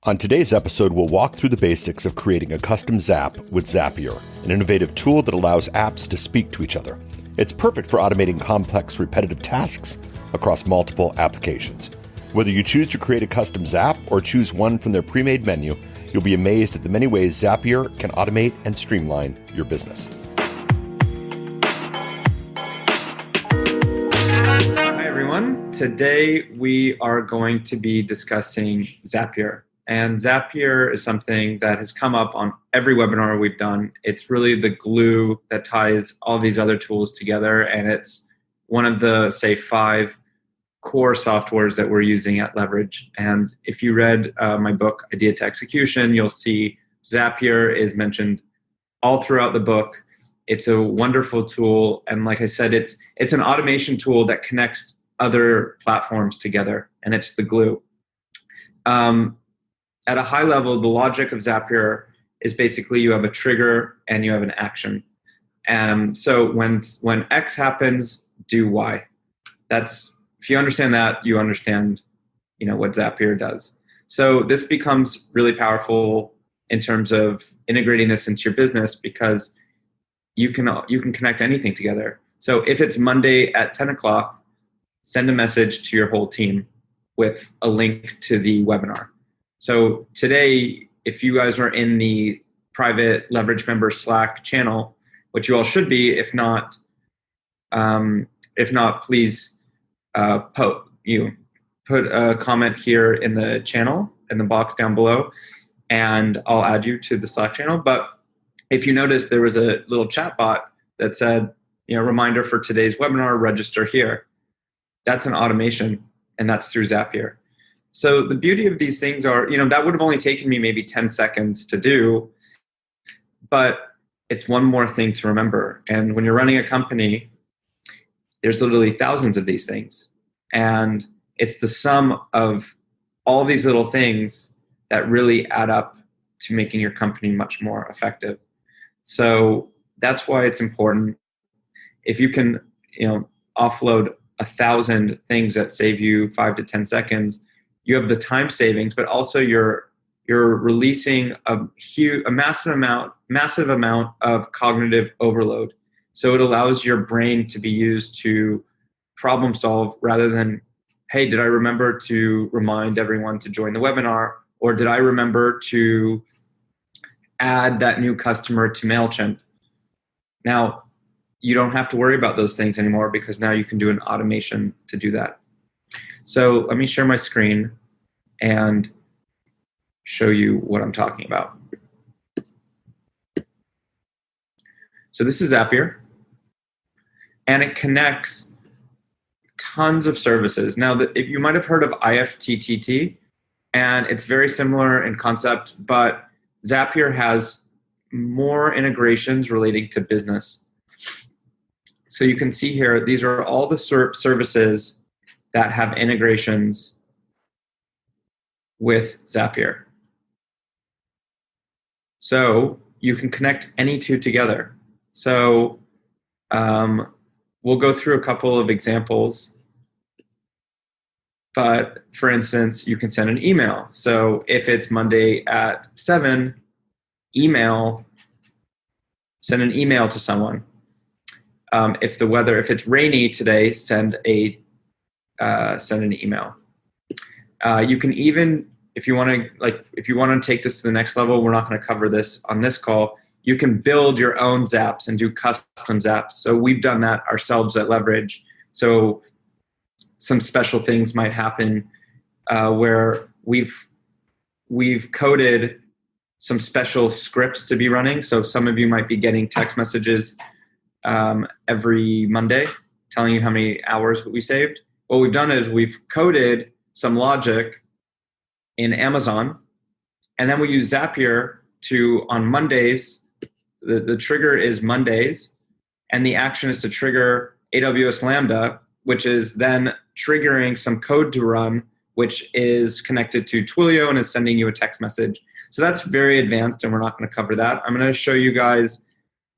On today's episode, we'll walk through the basics of creating a custom Zap with Zapier, an innovative tool that allows apps to speak to each other. It's perfect for automating complex, repetitive tasks across multiple applications. Whether you choose to create a custom Zap or choose one from their pre-made menu, you'll be amazed at the many ways Zapier can automate and streamline your business. Hi, everyone. Today, we are going to be discussing Zapier. And Zapier is something that has come up on every webinar we've done. It's really the glue that ties all these other tools together. And it's one of the, say, 5 core softwares that we're using at Leverage. And if you read my book, Idea to Execution, you'll see Zapier is mentioned all throughout the book. It's a wonderful tool. And like I said, it's an automation tool that connects other platforms together. And it's the glue. At a high level, the logic of Zapier is basically you have a trigger and you have an action. So when X happens, do Y. If you understand that, you understand, what Zapier does. So this becomes really powerful in terms of integrating this into your business because you can connect anything together. So if it's Monday at 10 o'clock, send a message to your whole team with a link to the webinar. So today, if you guys are in the private Leverage member Slack channel, which you all should be, if not, please put a comment here in the channel, in the box down below, and I'll add you to the Slack channel. But if you notice, there was a little chat bot that said, reminder for today's webinar, register here. That's an automation, and that's through Zapier. So the beauty of these things are, that would have only taken me maybe 10 seconds to do, but it's one more thing to remember. And when you're running a company, there's literally thousands of these things. And it's the sum of all these little things that really add up to making your company much more effective. So that's why it's important. If you can, offload 1,000 things that save you 5 to 10 seconds, you have the time savings, but also you're releasing a massive amount of cognitive overload. So it allows your brain to be used to problem solve rather than, hey, did I remember to remind everyone to join the webinar? Or did I remember to add that new customer to MailChimp? Now, you don't have to worry about those things anymore because now you can do an automation to do that. So let me share my screen and show you what I'm talking about. So this is Zapier, and it connects tons of services. Now, if you might have heard of IFTTT, and it's very similar in concept, but Zapier has more integrations relating to business. So you can see here, these are all the services that have integrations with Zapier. So you can connect any two together. So we'll go through a couple of examples. But for instance, you can send an email. So if it's Monday at 7, send an email to someone. If it's rainy today, send an email. You can even, if you want to take this to the next level, we're not going to cover this on this call. You can build your own Zaps and do custom Zaps. So we've done that ourselves at Leverage. So some special things might happen where we've coded some special scripts to be running. So some of you might be getting text messages every Monday telling you how many hours we saved. What we've done is we've coded some logic in Amazon, and then we use Zapier to, on Mondays, the trigger is Mondays, and the action is to trigger AWS Lambda, which is then triggering some code to run, which is connected to Twilio and is sending you a text message. So that's very advanced, and we're not going to cover that. I'm going to show you guys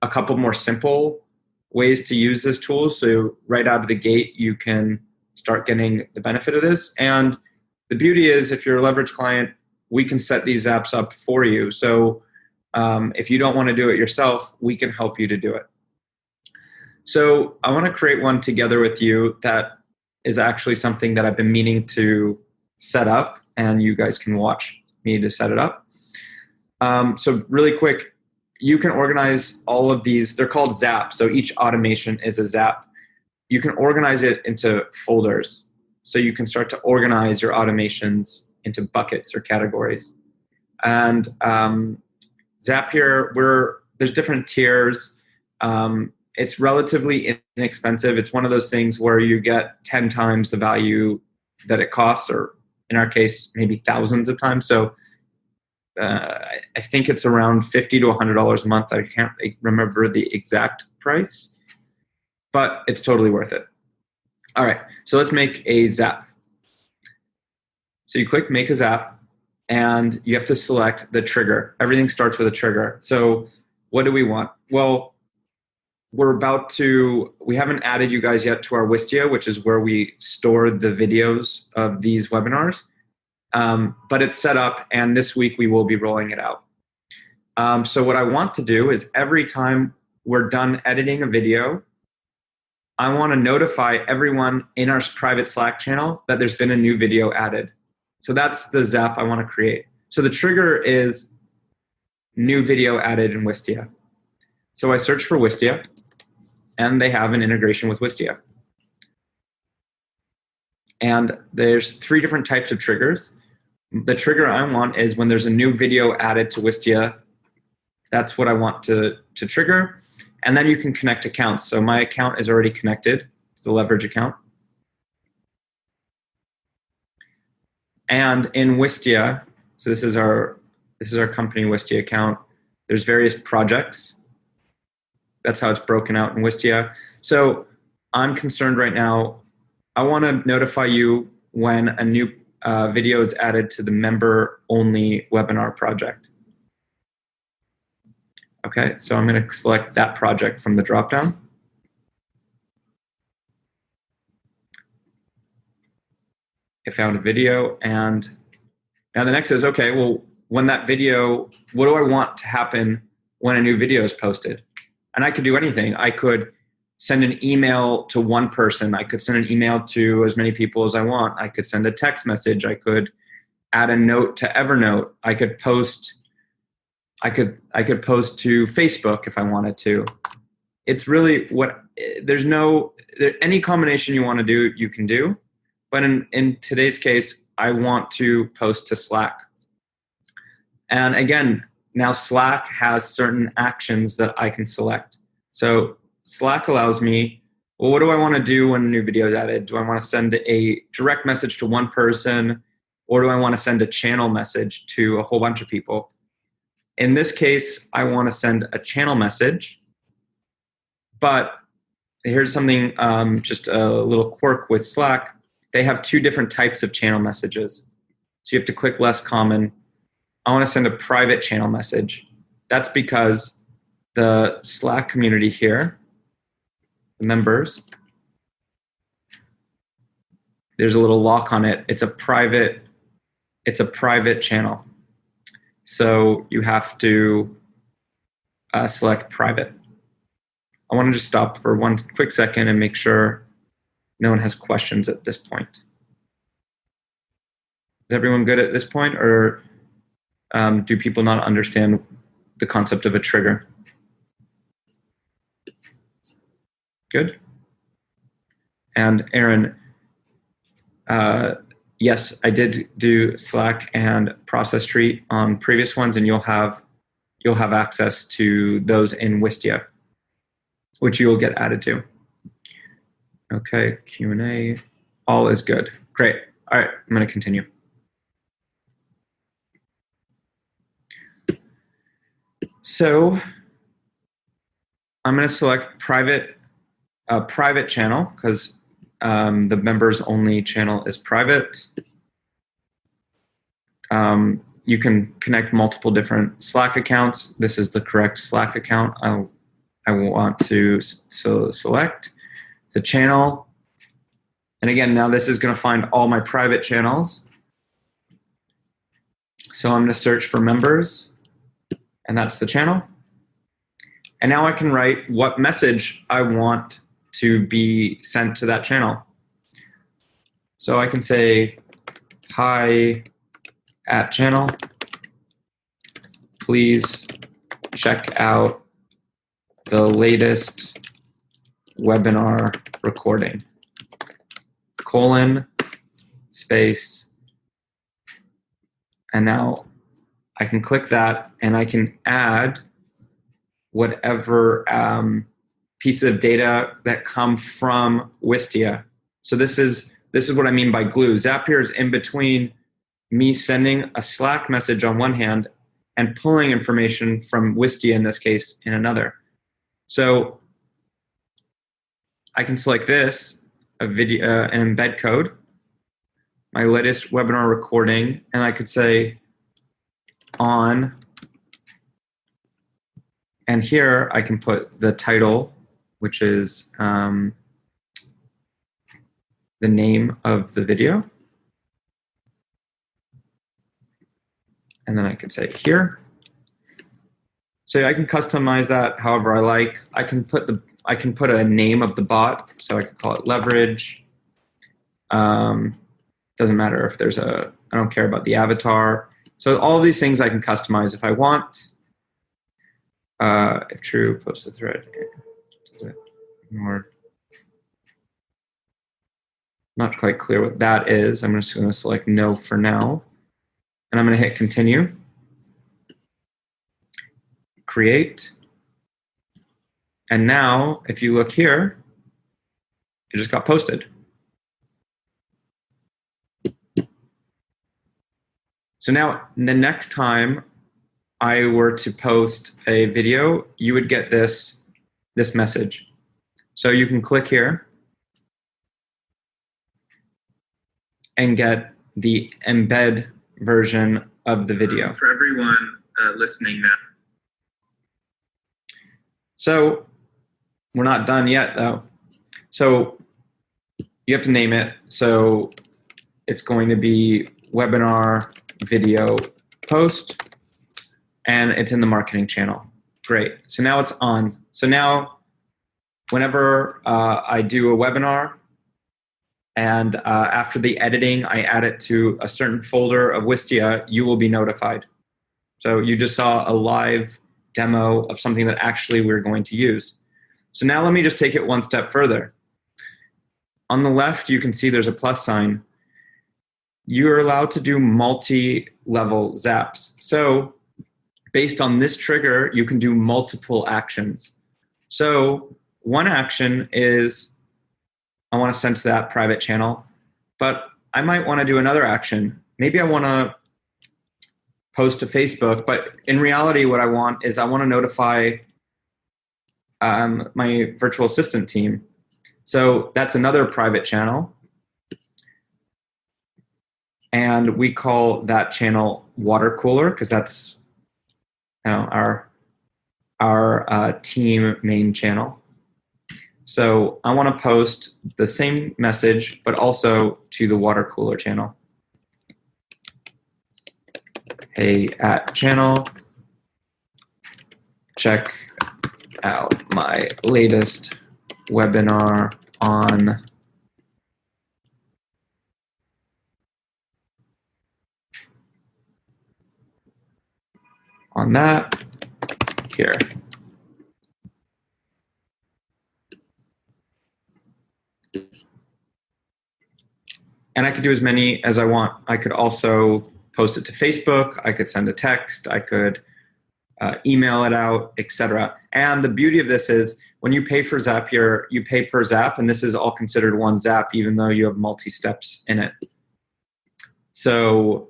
a couple more simple ways to use this tool. So right out of the gate, you can start getting the benefit of this. And the beauty is, if you're a Leverage client, we can set these apps up for you. So if you don't want to do it yourself, we can help you to do it. So I want to create one together with you that is actually something that I've been meaning to set up, and you guys can watch me to set it up. So really quick, you can organize all of these. They're called Zaps. So each automation is a Zap. You can organize it into folders. So you can start to organize your automations into buckets or categories. And Zapier, there's different tiers. It's relatively inexpensive. It's one of those things where you get 10 times the value that it costs, or in our case, maybe thousands of times. So I think it's around $50 to $100 a month. I can't remember the exact price, but it's totally worth it. All right, so let's make a Zap. So you click Make a Zap, and you have to select the trigger. Everything starts with a trigger. So what do we want? Well, we haven't added you guys yet to our Wistia, which is where we store the videos of these webinars. But it's set up, and this week we will be rolling it out. So what I want to do is every time we're done editing a video, I want to notify everyone in our private Slack channel that there's been a new video added. So that's the Zap I want to create. So the trigger is new video added in Wistia. So I search for Wistia, and they have an integration with Wistia. And there's 3 different types of triggers. The trigger I want is when there's a new video added to Wistia. That's what I want to trigger. And then you can connect accounts. So my account is already connected. It's the leverage account. And in Wistia, so this is our company Wistia account. There's various projects. That's how it's broken out in Wistia. So I'm concerned right now. I want to notify you when a new video is added to the member-only webinar project. Okay, so I'm going to select that project from the dropdown. I found a video, and now the next is, okay, well, when that video, what do I want to happen when a new video is posted? And I could do anything. I could send an email to one person. I could send an email to as many people as I want. I could send a text message. I could add a note to Evernote. I could post to Facebook if I wanted to. It's really any combination you want to do, you can do. But in today's case, I want to post to Slack. And again, now Slack has certain actions that I can select. So Slack allows me, well, what do I want to do when a new video is added? Do I want to send a direct message to one person, or do I want to send a channel message to a whole bunch of people? In this case, I want to send a channel message, but here's something, just a little quirk with Slack. They have 2 different types of channel messages. So you have to click less common. I want to send a private channel message. That's because the Slack community here, the members, there's a little lock on it. It's a private channel. So you have to select private. I want to just stop for one quick second and make sure no one has questions at this point. Is everyone good at this point, or do people not understand the concept of a trigger? Good. And Aaron, yes, I did do Slack and Process Tree on previous ones, and you'll have access to those in Wistia, which you will get added to. Okay, Q&A, all is good. Great. All right, I'm going to continue. So I'm going to select private channel because the members only channel is private. You can connect multiple different Slack accounts. This is the correct Slack account. I want to select the channel. And again, now this is going to find all my private channels. So I'm going to search for members, and that's the channel. And now I can write what message I want to be sent to that channel. So I can say, hi at channel, please check out the latest webinar recording, colon, space, and now I can click that and I can add whatever piece of data that come from Wistia. So this is what I mean by glue. Zapier is in between me sending a Slack message on one hand and pulling information from Wistia in this case in another. So I can select this, a video, and embed code, my latest webinar recording, and I could say on, and here I can put the title, which is the name of the video. And then I can say here. So I can customize that however I like. I can put a name of the bot, so I could call it leverage. Doesn't matter if there's I don't care about the avatar. So all of these things I can customize if I want. If true, post the thread. Or not quite clear what that is. I'm just going to select no for now. And I'm going to hit continue. Create. And now, if you look here, it just got posted. So now, the next time I were to post a video, you would get this message. So you can click here and get the embed version of the video. For everyone listening now. So we're not done yet, though. So you have to name it. So it's going to be webinar video post, and it's in the marketing channel. Great. So now it's on. So now whenever I do a webinar, and after the editing, I add it to a certain folder of Wistia, you will be notified. So you just saw a live demo of something that actually we're going to use. So now let me just take it one step further. On the left, you can see there's a plus sign. You're allowed to do multi-level zaps. So based on this trigger, you can do multiple actions. So one action is I want to send to that private channel, but I might want to do another action. Maybe I want to post to Facebook, but in reality, what I want is I want to notify my virtual assistant team. So that's another private channel. And we call that channel water cooler because that's our team main channel. So I want to post the same message, but also to the water cooler channel. Hey, at channel, check out my latest webinar on that here. And I could do as many as I want. I could also post it to Facebook. I could send a text. I could email it out, etc. And the beauty of this is when you pay for Zapier, you pay per Zap, and this is all considered one Zap, even though you have multi-steps in it. So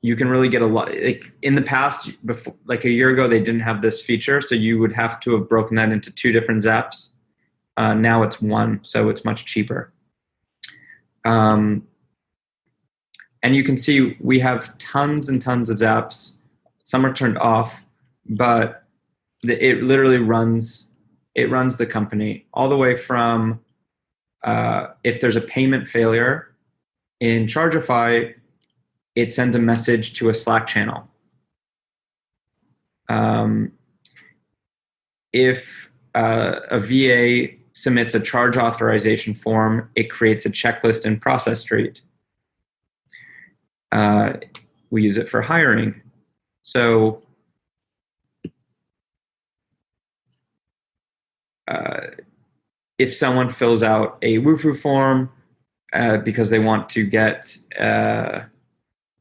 you can really get a lot. Like in the past, before, like a year ago, they didn't have this feature, so you would have to have broken that into 2 different Zaps. Now it's one, so it's much cheaper. And you can see we have tons and tons of Zaps. Some are turned off, but it literally runs the company all the way from if there's a payment failure in Chargeify, it sends a message to a Slack channel. If a VA submits a charge authorization form, it creates a checklist in Process Street. We use it for hiring. So if someone fills out a WooFoo form because they want to get a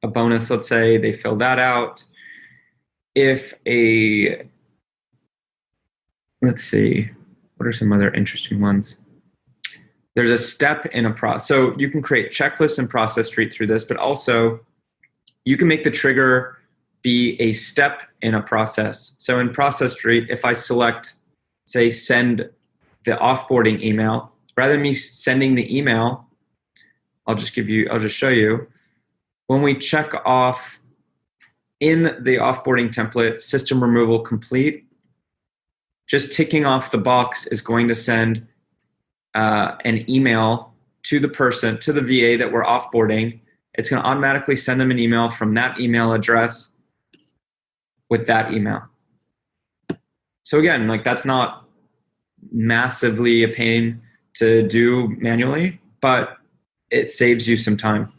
bonus, let's say, they fill that out. If let's see, what are some other interesting ones? There's a step in a process. So you can create checklists in Process Street through this, but also you can make the trigger be a step in a process. So in Process Street, if I select, say, send the offboarding email, rather than me sending the email, I'll just show you. When we check off in the offboarding template, system removal complete, just ticking off the box is going to send an email to the person, to the VA that we're offboarding. It's going to automatically send them an email from that email address with that email. So again, like, that's not massively a pain to do manually, but it saves you some time.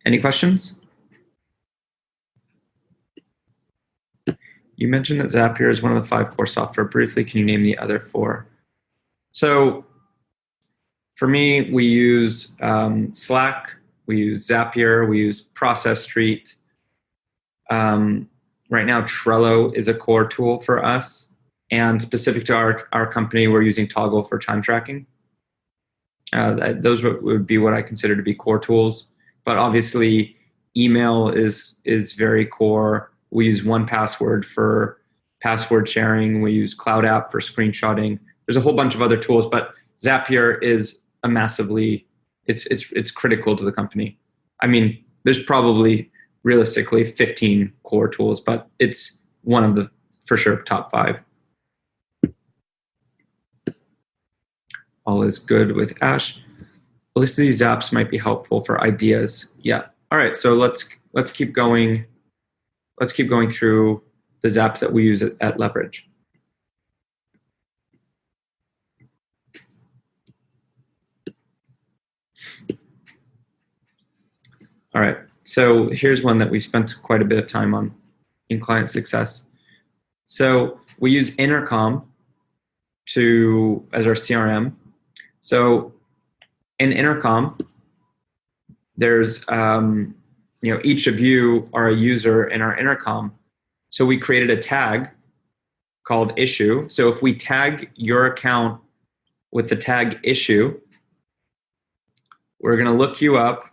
Any questions? You mentioned that Zapier is one of the 5 core software. Briefly, can you name the other 4? So for me, we use Slack, we use Zapier, we use Process Street. Right now, Trello is a core tool for us. And specific to our company, we're using Toggle for time tracking. Those would be what I consider to be core tools. But obviously, email is very core. We use 1Password for password sharing. We use Cloud App for screenshotting. There's a whole bunch of other tools, but Zapier is a massively, it's critical to the company. I mean, there's probably realistically 15 core tools, but it's one of the, for sure, top 5. All is good with Ash. A list of these Zaps might be helpful for ideas. Yeah. All right. So let's keep going. Let's keep going through the Zaps that we use at Leverage. All right. So here's one that we spent quite a bit of time on in client success. So we use Intercom as our CRM. So in Intercom, there's each of you are a user in our Intercom. So we created a tag called issue. So if we tag your account with the tag issue, we're going to look you up.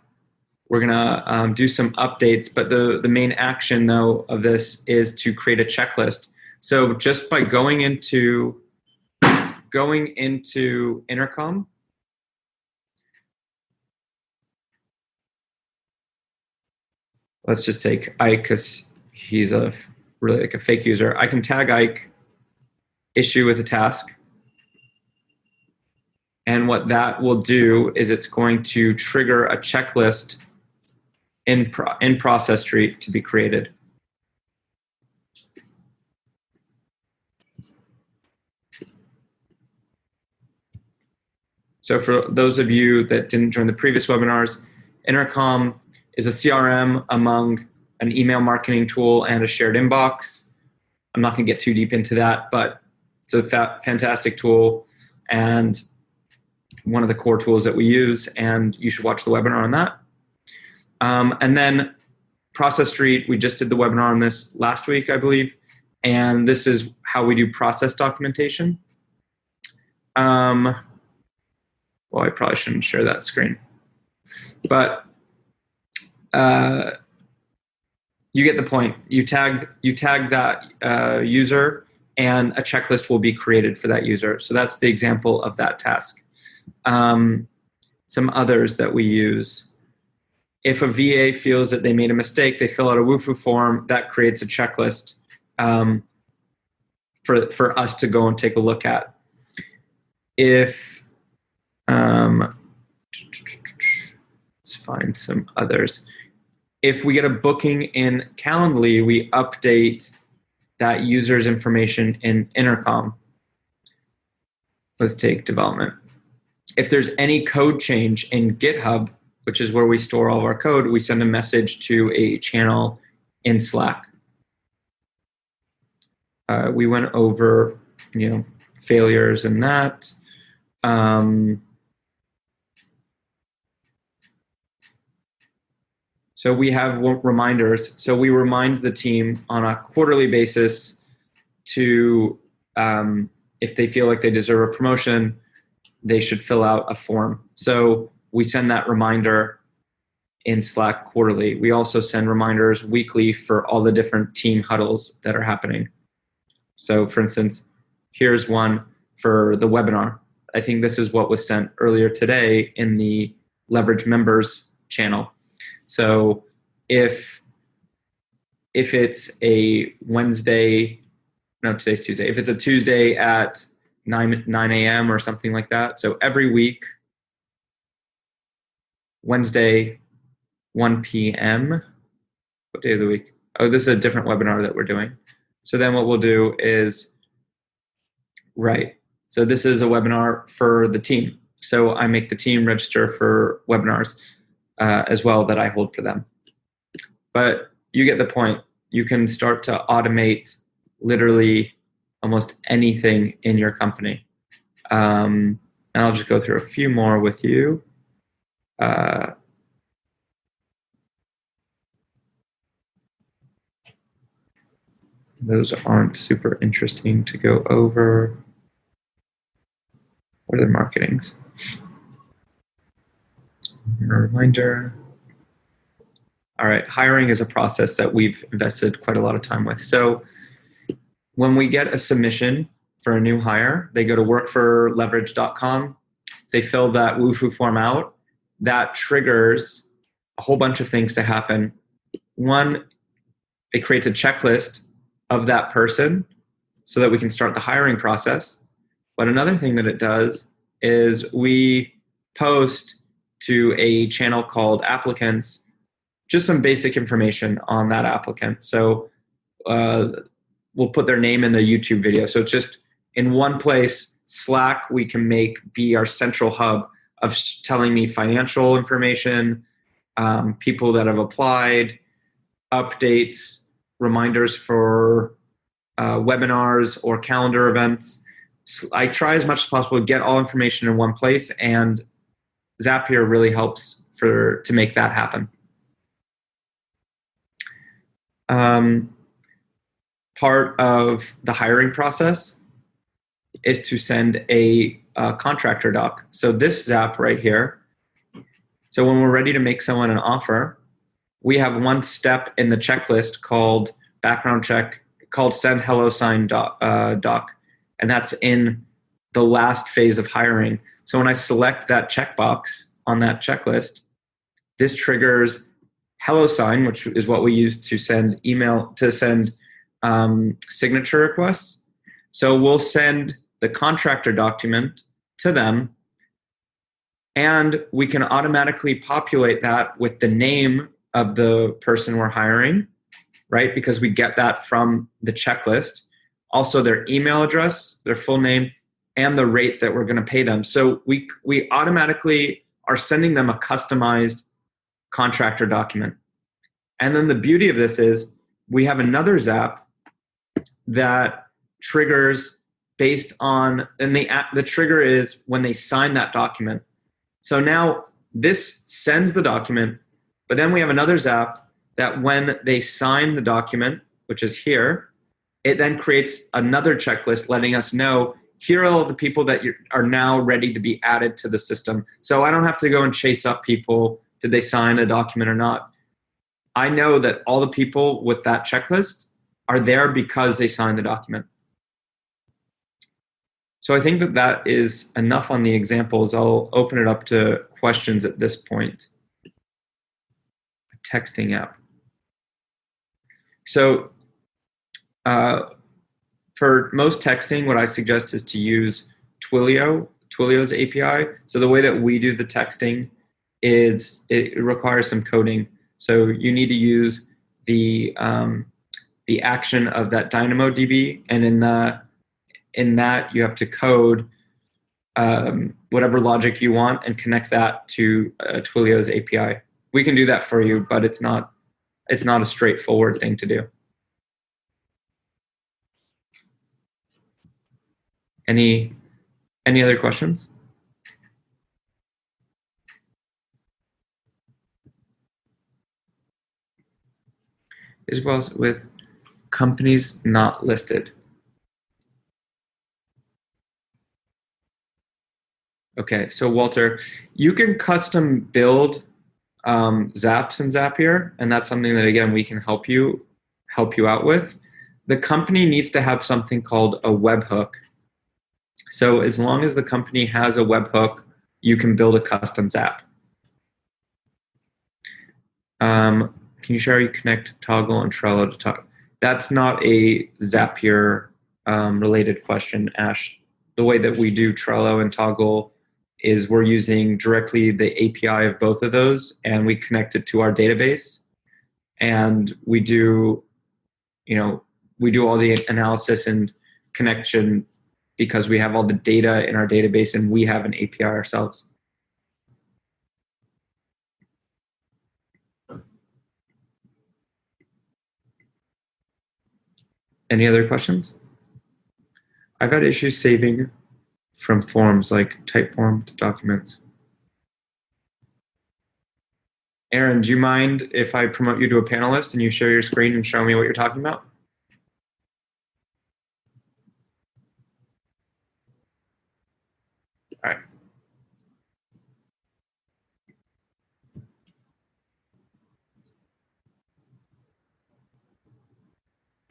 We're going to do some updates. But the main action, though, of this is to create a checklist. So just by going into Intercom, let's just take Ike because he's really like a fake user. I can tag Ike, issue with a task. And what that will do is it's going to trigger a checklist in Process Street to be created. So for those of you that didn't join the previous webinars, Intercom is a CRM among an email marketing tool and a shared inbox. I'm not going to get too deep into that, but it's a fantastic tool and one of the core tools that we use, and you should watch the webinar on that. And then Process Street, we just did the webinar on this last week, I believe, and this is how we do process documentation. Well, I probably shouldn't share that screen, but you get the point. You tag that user, and a checklist will be created for that user. So that's the example of that task. Some others that we use. If a VA feels that they made a mistake, they fill out a WooFoo form, that creates a checklist for us to go and take a look at. If let's find some others. If we get a booking in Calendly, we update that user's information in Intercom. Let's take development. If there's any code change in GitHub, which is where we store all of our code, we send a message to a channel in Slack. We went over, failures and that. So we have reminders. So we remind the team on a quarterly basis to, if they feel like they deserve a promotion, they should fill out a form. So we send that reminder in Slack quarterly. We also send reminders weekly for all the different team huddles that are happening. So for instance, here's one for the webinar. I think this is what was sent earlier today in the Leverage Members channel. So if it's a Wednesday, no, today's Tuesday. If it's a Tuesday at 9 a.m. or something like that. So every week, Wednesday, 1 p.m. What day of the week? Oh, this is a different webinar that we're doing. So then what we'll do is, right. So this is a webinar for the team. So I make the team register for webinars as well that I hold for them. But you get the point. You can start to automate literally almost anything in your company. And I'll just go through a few more with you. Those aren't super interesting to go over. What are the marketings? A reminder. All right, hiring is a process that we've invested quite a lot of time with. So when we get a submission for a new hire, they go to workforleverage.com. They fill that Wufoo form out. That triggers a whole bunch of things to happen. One, it creates a checklist of that person so that we can start the hiring process. But another thing that it does is we post to a channel called applicants, just some basic information on that applicant. So we'll put their name in the YouTube video. So it's just in one place, Slack, we can be our central hub of telling me financial information, people that have applied, updates, reminders for webinars or calendar events. I try as much as possible to get all information in one place, and Zapier really helps to make that happen. Part of the hiring process is to send a contractor doc. So this Zap right here, so when we're ready to make someone an offer, we have one step in the checklist called background check, called send Hellosign doc, and that's in the last phase of hiring. So when I select that checkbox on that checklist, this triggers Hellosign, which is what we use to send signature requests. So we'll send the contractor document to them, and we can automatically populate that with the name of the person we're hiring, right? Because we get that from the checklist. Also their email address, their full name, and the rate that we're going to pay them. So we automatically are sending them a customized contractor document. And then the beauty of this is we have another Zap that triggers based on, and the trigger is when they sign that document. So now this sends the document, but then we have another Zap that when they sign the document, which is here, it then creates another checklist letting us know, here are all the people that are now ready to be added to the system. So I don't have to go and chase up people, did they sign a document or not? I know that all the people with that checklist are there because they signed the document. So I think that is enough on the examples. I'll open it up to questions at this point. A texting app. So for most texting, what I suggest is to use Twilio's API. So the way that we do the texting it requires some coding. So you need to use the action of that DynamoDB, and in that you have to code whatever logic you want and connect that to Twilio's API. We can do that for you, but it's not a straightforward thing to do. Any other questions? As well as with companies not listed. Okay, so Walter, you can custom build Zaps in Zapier, and that's something that, again, we can help you out with. The company needs to have something called a webhook. So as long as the company has a webhook, you can build a custom Zap. Can you share you connect Toggle and Trello to talk? That's not a Zapier related question, Ash. The way that we do Trello and Toggle is we're using directly the API of both of those, and we connect it to our database, and we do all the analysis and connection because we have all the data in our database and we have an API ourselves. Any other questions? I got issues saving from forms like Typeform to documents. Aaron, do you mind if I promote you to a panelist and you share your screen and show me what you're talking about? All right.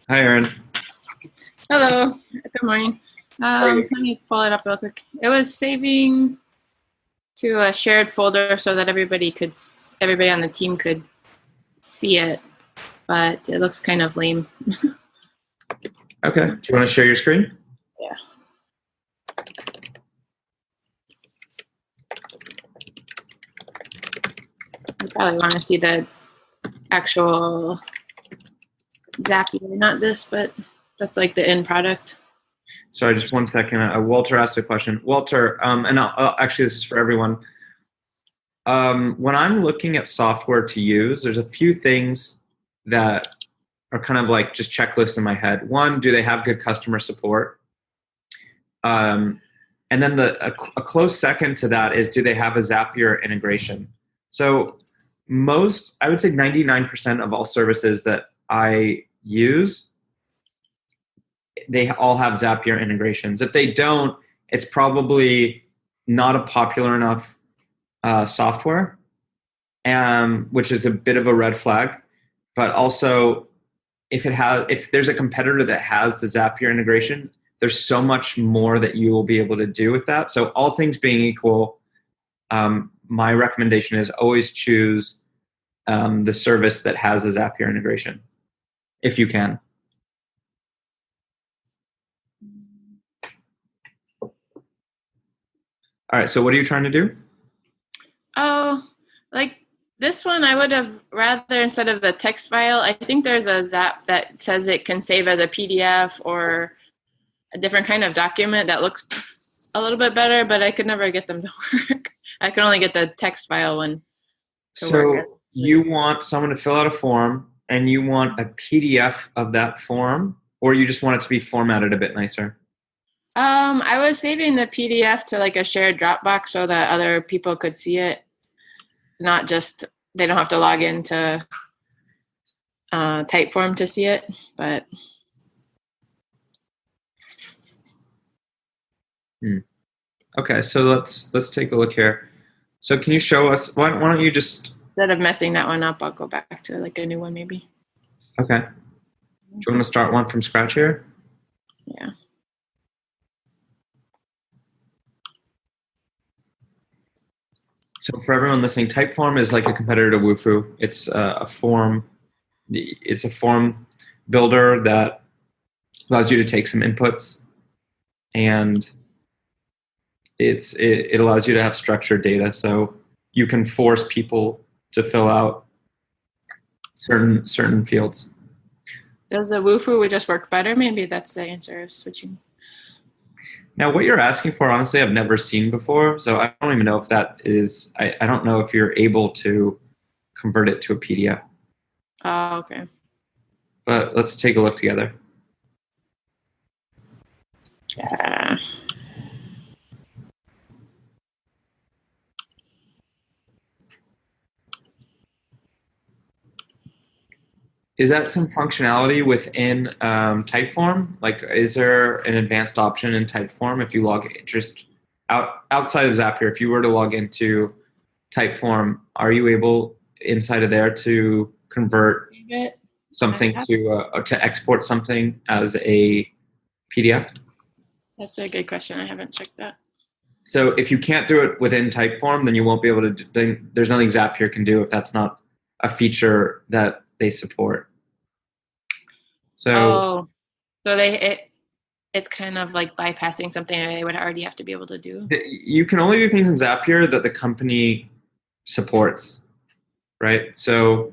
Hi, Aaron. Hello. Good morning. Let me pull it up real quick. It was saving to a shared folder so that everybody on the team could see it, but it looks kind of lame. Okay. Do you want to share your screen? Yeah. You probably want to see the actual Zapier, not this, but that's like the end product. Sorry, just 1 second. Walter asked a question. Walter, and actually this is for everyone. When I'm looking at software to use, there's a few things that are kind of like just checklists in my head. One, do they have good customer support? And then a close second to that is, do they have a Zapier integration? So I would say 99% of all services that I use, they all have Zapier integrations. If they don't, it's probably not a popular enough software, which is a bit of a red flag. But also, if there's a competitor that has the Zapier integration, there's so much more that you will be able to do with that. So all things being equal, my recommendation is always choose the service that has a Zapier integration, if you can. All right, so what are you trying to do? Oh, like this one, I would have rather, instead of the text file, I think there's a Zap that says it can save as a PDF or a different kind of document that looks a little bit better, but I could never get them to work. I could only get the text file one to work. So you want someone to fill out a form and you want a PDF of that form, or you just want it to be formatted a bit nicer? I was saving the PDF to like a shared Dropbox so that other people could see it, not just, they don't have to log into Typeform to see it, but. Okay, so let's take a look here. So can you show us, why don't you just. Instead of messing that one up, I'll go back to like a new one maybe. Okay. Do you want to start one from scratch here? Yeah. So for everyone listening, Typeform is like a competitor to Wufoo. It's a form builder that allows you to take some inputs, and it allows you to have structured data. So you can force people to fill out certain fields. Does the Wufoo would just work better? Maybe that's the answer of switching. Now, what you're asking for, honestly, I've never seen before, so I don't even know if that is, I don't know if you're able to convert it to a PDF. Oh, okay. But let's take a look together. Yeah. Is that some functionality within Typeform? Like, is there an advanced option in Typeform if you log just outside of Zapier? If you were to log into Typeform, are you able inside of there to convert something to export something as a PDF? That's a good question. I haven't checked that. So if you can't do it within Typeform, then you won't be able to. Then there's nothing Zapier can do if that's not a feature that they support. So, it's kind of like bypassing something they would already have to be able to do. You can only do things in Zapier that the company supports, right? So,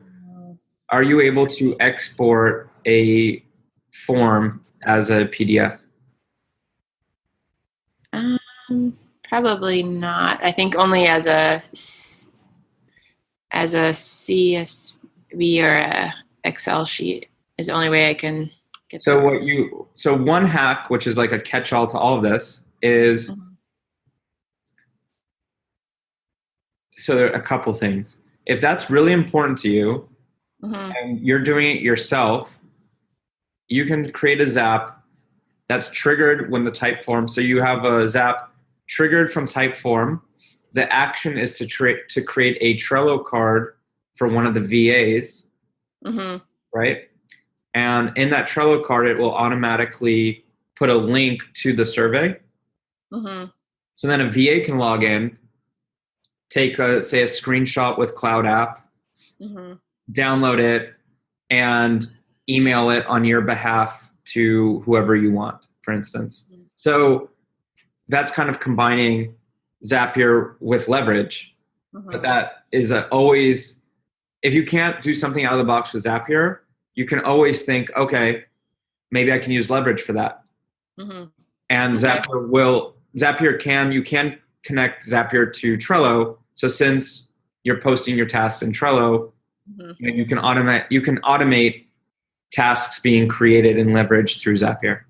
are you able to export a form as a PDF? Probably not. I think only as a CSV or a Excel sheet is the only way I can get. So one hack, which is like a catch-all to all of this, is so there are a couple things. If that's really important to you and you're doing it yourself, you can create a Zap that's triggered when the Typeform. So you have a Zap triggered from Typeform. The action is to create a Trello card for one of the VAs, right? And in that Trello card, it will automatically put a link to the survey. So then a VA can log in, take say a screenshot with Cloud App, download it, and email it on your behalf to whoever you want, for instance. So that's kind of combining Zapier with leverage. But that is always, if you can't do something out of the box with Zapier, you can always think, okay, maybe I can use leverage for that. And you can connect Zapier to Trello. So since you're posting your tasks in Trello, you can automate tasks being created and leveraged through Zapier.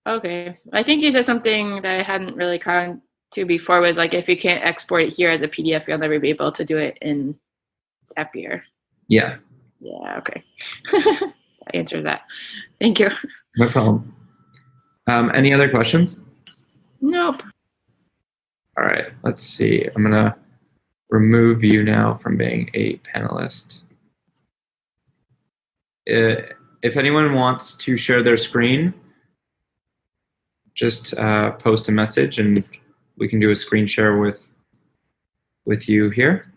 Okay. I think you said something that I hadn't really caught on to before, was like, if you can't export it here as a PDF, you'll never be able to do it in Zapier. Yeah. Yeah, okay. That answers that. Thank you. No problem. Any other questions? Nope. All right, let's see. I'm going to remove you now from being a panelist. If anyone wants to share their screen, just post a message and we can do a screen share with you here.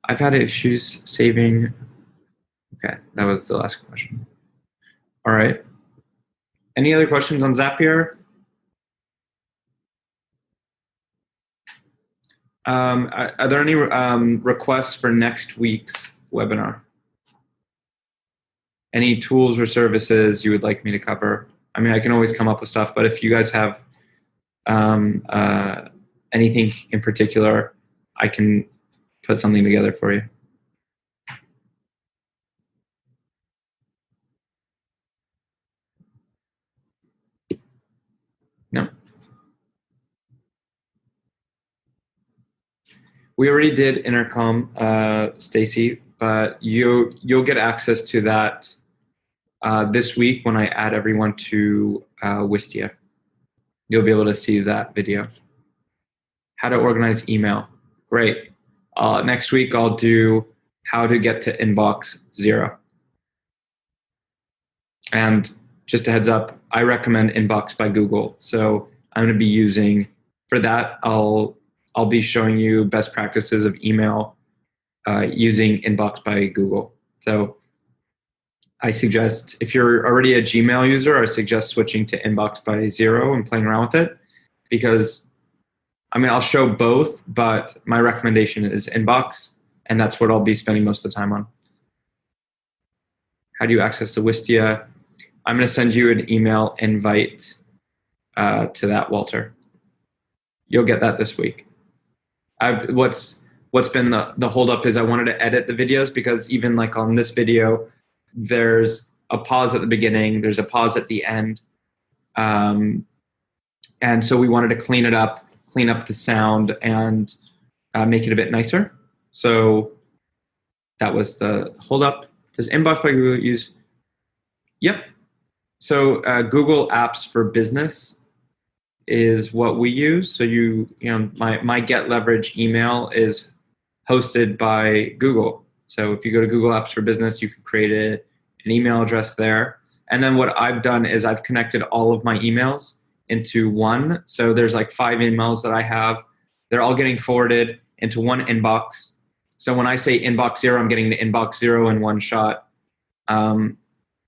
I've had issues saving. Okay, that was the last question. All right. Any other questions on Zapier? Are there any requests for next week's webinar? Any tools or services you would like me to cover? I mean, I can always come up with stuff, but if you guys have anything in particular, I can put something together for you. No. We already did intercom, Stacy, but you'll get access to that this week when I add everyone to Wistia. You'll be able to see that video. How to organize email. Great. Next week I'll do how to get to inbox 0. And just a heads up, I recommend Inbox by Google. So I'm going to be using, for that, I'll be showing you best practices of email using Inbox by Google. So I suggest, if you're already a Gmail user, I suggest switching to Inbox by 0 and playing around with it, because I mean, I'll show both, but my recommendation is Inbox, and that's what I'll be spending most of the time on. How do you access the Wistia? I'm going to send you an email invite to that, Walter. You'll get that this week. What's been the holdup is I wanted to edit the videos, because even like on this video, there's a pause at the beginning, there's a pause at the end. And so we wanted to clean up the sound and make it a bit nicer. So that was the holdup. Does Inbox by Google use? Yep. So Google Apps for Business is what we use. So my Get Leverage email is hosted by Google. So if you go to Google Apps for Business, you can create an email address there. And then what I've done is I've connected all of my emails into one. So there's like 5 emails that I have. They're all getting forwarded into one inbox. So when I say inbox 0, I'm getting the inbox 0 in one shot on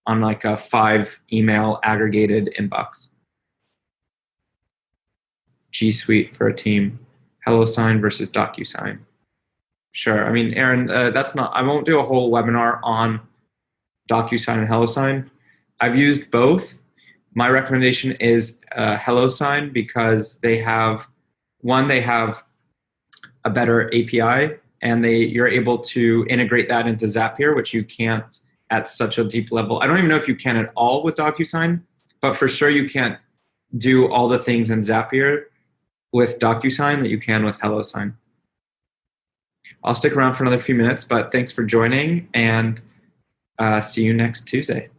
like a 5 email aggregated inbox. G Suite for a team. Hellosign versus Docusign. Sure. I mean, Aaron, I won't do a whole webinar on Docusign and Hellosign. I've used both. My recommendation is Hellosign, because they have a better API, and you're able to integrate that into Zapier, which you can't at such a deep level. I don't even know if you can at all with Docusign, but for sure you can't do all the things in Zapier with Docusign that you can with Hellosign. I'll stick around for another few minutes, but thanks for joining, and see you next Tuesday.